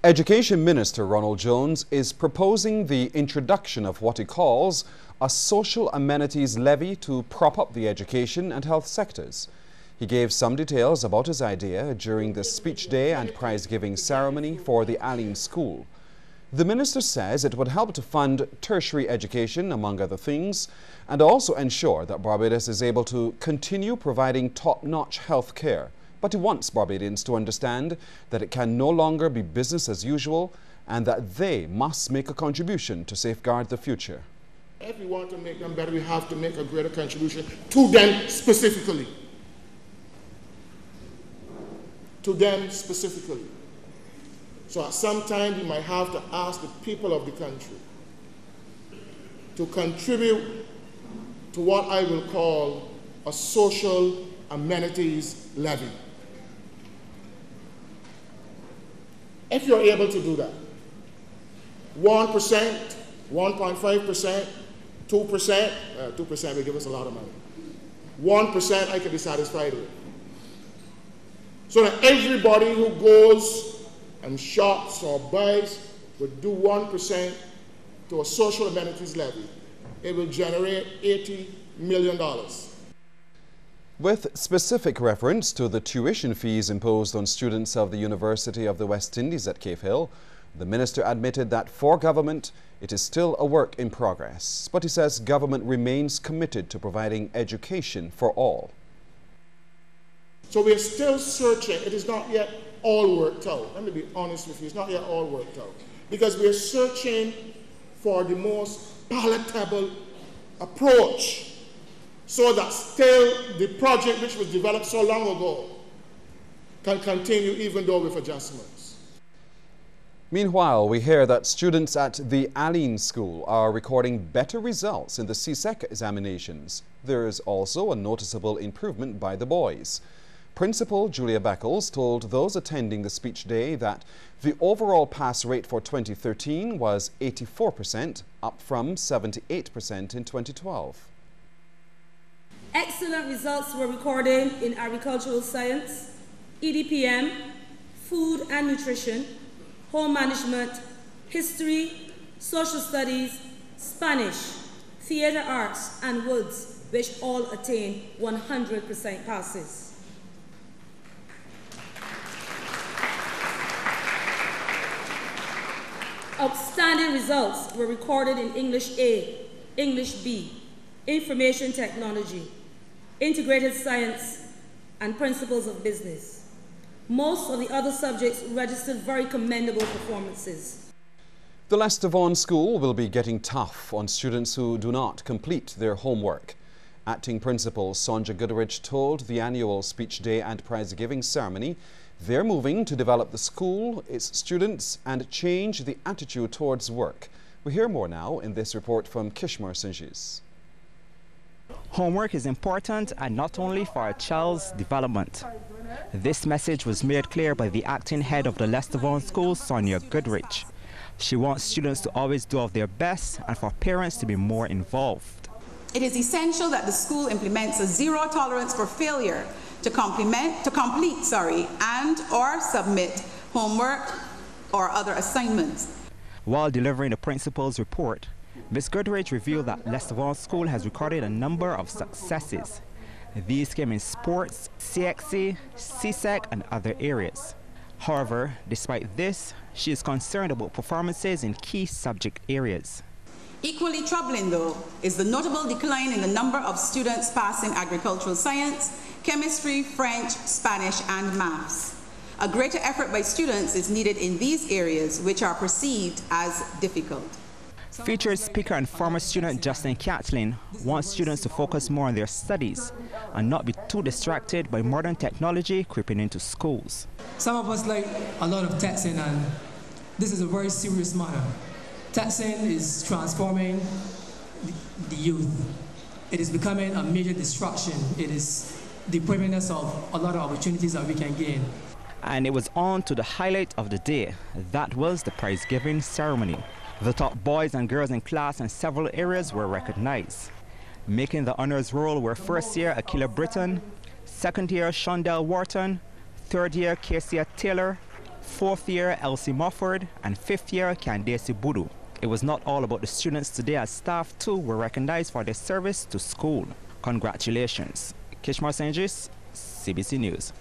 Education Minister Ronald Jones is proposing the introduction of what he calls a social amenities levy to prop up the education and health sectors. He gave some details about his idea during the speech day and prize-giving ceremony for the Allen School. The minister says it would help to fund tertiary education, among other things, and also ensure that Barbados is able to continue providing top-notch health care. But he wants Barbadians to understand that it can no longer be business as usual and that they must make a contribution to safeguard the future. If we want to make them better, we have to make a greater contribution to them specifically. To them specifically. So at some time we might have to ask the people of the country to contribute to what I will call a social amenities levy. If you're able to do that, 1%, 1.5%, 2%, 2% will give us a lot of money. 1% I could be satisfied with. So that everybody who goes and shops or buys would do 1% to a social amenities levy. It will generate $80 million. With specific reference to the tuition fees imposed on students of the University of the West Indies at Cave Hill, the minister admitted that for government, it is still a work in progress. But he says government remains committed to providing education for all. So we're still searching. It is not yet all worked out. Let me be honest with you. It's not yet all worked out. Because we're searching for the most palatable approach so that still the project which was developed so long ago can continue even though with adjustments. Meanwhile, we hear that students at the Allen School are recording better results in the CSEC examinations. There is also a noticeable improvement by the boys. Principal Julia Beckles told those attending the speech day that the overall pass rate for 2013 was 84%, up from 78% in 2012. Excellent results were recorded in agricultural science, EDPM, food and nutrition, home management, history, social studies, Spanish, theatre arts and woods, which all attained 100% passes. Outstanding results were recorded in English A, English B, Information Technology, Integrated Science, and Principles of Business. Most of the other subjects registered very commendable performances. The Lester Vaughan School will be getting tough on students who do not complete their homework. Acting Principal Sonja Goodrich told the annual speech day and prize-giving ceremony they're moving to develop the school, its students, and change the attitude towards work. We hear more now in this report from Kishmar Sinjis. Homework is important, and not only for a child's development. This message was made clear by the acting head of the Lester Vaughan School, Sonja Goodrich. She wants students to always do of their best and for parents to be more involved. It is essential that the school implements a zero tolerance for failure to complete and or submit homework or other assignments. While delivering the principal's report, Ms. Goodrich revealed that Lester Vaughan School has recorded a number of successes. These came in sports, CXC, CSEC, and other areas. However, despite this, she is concerned about performances in key subject areas. Equally troubling, though, is the notable decline in the number of students passing agricultural science, chemistry, French, Spanish, and maths. A greater effort by students is needed in these areas, which are perceived as difficult. Featured speaker and former student Justin Catlin wants students to focus more on their studies and not be too distracted by modern technology creeping into schools. Some of us like a lot of texting, and this is a very serious matter. Texting is transforming the youth. It is becoming a major distraction. It is depriving us of a lot of opportunities that we can gain. And it was on to the highlight of the day. That was the prize-giving ceremony. The top boys and girls in class in several areas were recognized. Making the honors roll were first year Akila Britton, second year Shondell Wharton, third year Casey Taylor, 4th year Elsie Mofford, and 5th year Candace Budu. It was not all about the students today, as staff too were recognized for their service to school. Congratulations. Kishmar Sanjis, CBC News.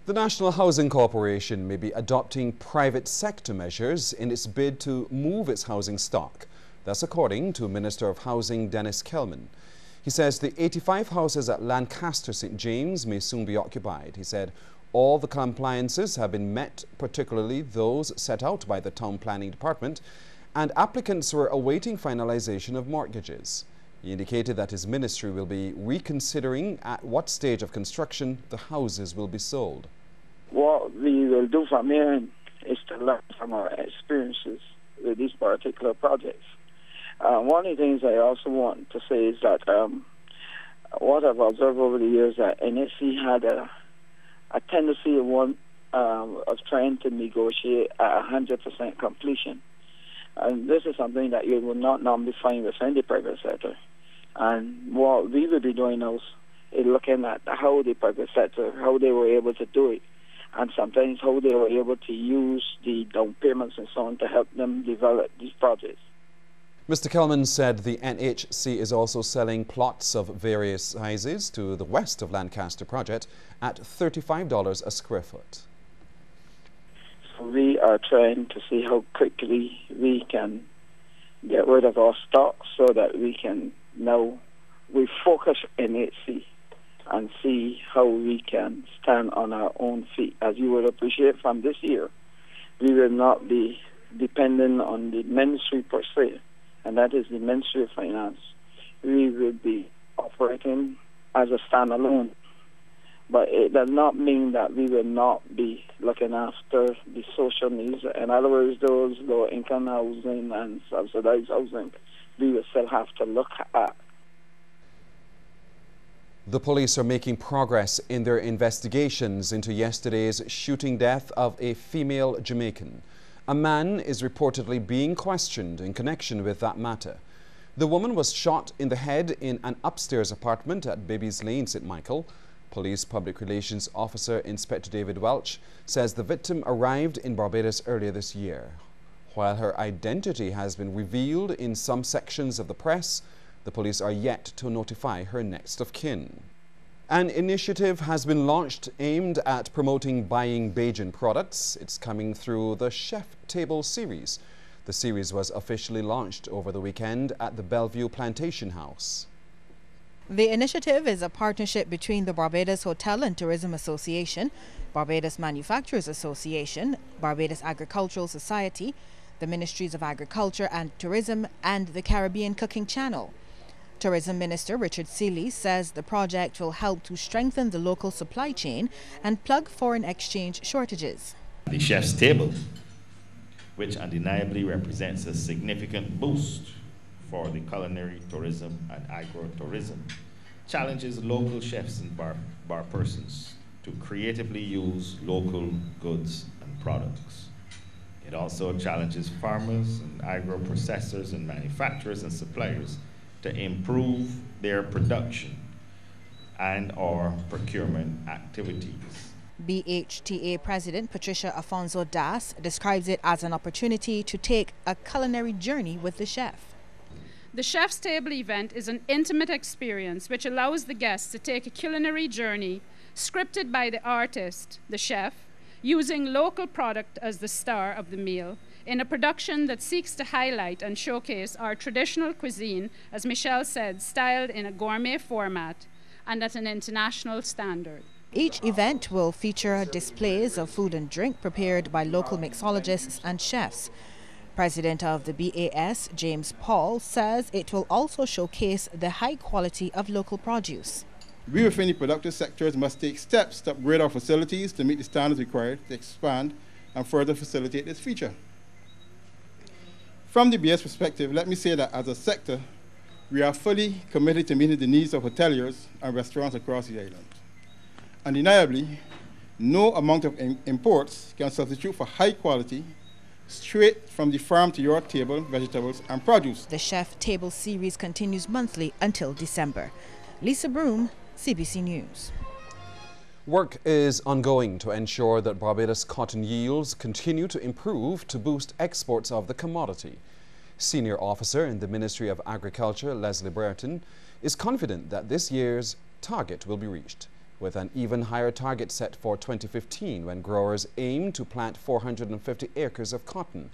The National Housing Corporation may be adopting private sector measures in its bid to move its housing stock. That's according to Minister of Housing Dennis Kelman. He says the 85 houses at Lancaster St. James may soon be occupied. He said all the compliances have been met, particularly those set out by the Town Planning Department, and applicants were awaiting finalization of mortgages. He indicated that his ministry will be reconsidering at what stage of construction the houses will be sold. What we will do from here is to learn from our experiences with these particular projects. One of the things I also want to say is that what I've observed over the years that NSC had a tendency of trying to negotiate at 100% completion. And this is something that you will not normally find within the private sector. And what we will be doing now is looking at how the private sector, how they were able to do it, and sometimes how they were able to use the down payments and so on to help them develop these projects. Mr. Kelman said the NHC is also selling plots of various sizes to the west of Lancaster project at $35 a square foot. So we are trying to see how quickly we can get rid of our stock so that we can now refocus NHC and see how we can stand on our own feet. As you will appreciate from this year, we will not be dependent on the ministry per se, and that is the Ministry of Finance. We will be operating as a standalone, but it does not mean that we will not be looking after the social needs. In other words, those low-income housing and subsidized housing, we will still have to look at. The police are making progress in their investigations into yesterday's shooting death of a female Jamaican. A man is reportedly being questioned in connection with that matter. The woman was shot in the head in an upstairs apartment at Babies Lane, St. Michael. Police Public Relations Officer Inspector David Welch says the victim arrived in Barbados earlier this year. While her identity has been revealed in some sections of the press, the police are yet to notify her next of kin. An initiative has been launched aimed at promoting buying Bajan products. It's coming through the Chef Table series. The series was officially launched over the weekend at the Bellevue Plantation House. The initiative is a partnership between the Barbados Hotel and Tourism Association, Barbados Manufacturers Association, Barbados Agricultural Society, the Ministries of Agriculture and Tourism, and the Caribbean Cooking Channel. Tourism Minister Richard Seeley says the project will help to strengthen the local supply chain and plug foreign exchange shortages. The Chef's Table, which undeniably represents a significant boost for the culinary tourism and agro-tourism, challenges local chefs and bar persons to creatively use local goods and products. It also challenges farmers and agro-processors and manufacturers and suppliers to improve their production and or procurement activities. BHTA President Patricia Afonso Das describes it as an opportunity to take a culinary journey with the chef. The Chef's Table event is an intimate experience which allows the guests to take a culinary journey scripted by the artist, the chef, using local product as the star of the meal, in a production that seeks to highlight and showcase our traditional cuisine, as Michelle said, styled in a gourmet format and at an international standard. Each event will feature displays of food and drink prepared by local mixologists and chefs. President of the BAS, James Paul, says it will also showcase the high quality of local produce. We within the productive sectors must take steps to upgrade our facilities to meet the standards required to expand and further facilitate this feature. From the BS perspective, let me say that as a sector, we are fully committed to meeting the needs of hoteliers and restaurants across the island. Undeniably, no amount of imports can substitute for high quality, straight from the farm to your table, vegetables and produce. The Chef Table series continues monthly until December. Lisa Broom, CBC News. Work is ongoing to ensure that Barbados cotton yields continue to improve to boost exports of the commodity. Senior officer in the Ministry of Agriculture, Leslie Brereton, is confident that this year's target will be reached, with an even higher target set for 2015 when growers aim to plant 450 acres of cotton.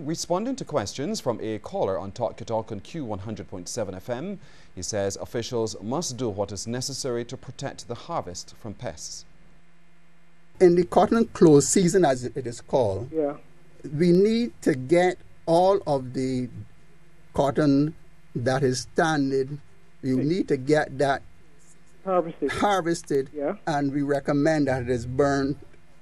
Responding to questions from a caller on Talk Talk on Q100.7 FM, he says officials must do what is necessary to protect the harvest from pests. In the cotton close season, as it is called, we need to get all of the cotton that is standing, we need to get that harvested, and we recommend that it is burned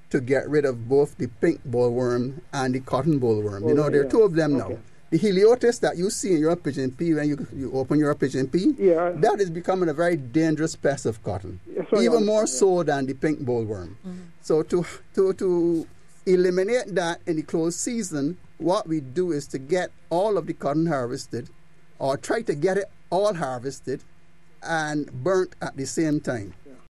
to get rid of both the pink bollworm and the cotton bollworm. You know, there are two of them now. The heliotis that you see in your pigeon pea when you open your pigeon pea, that is becoming a very dangerous pest of cotton, even more so than the pink bollworm. So to eliminate that in the closed season, what we do is to get all of the cotton harvested, or try to get it all harvested and burnt at the same time.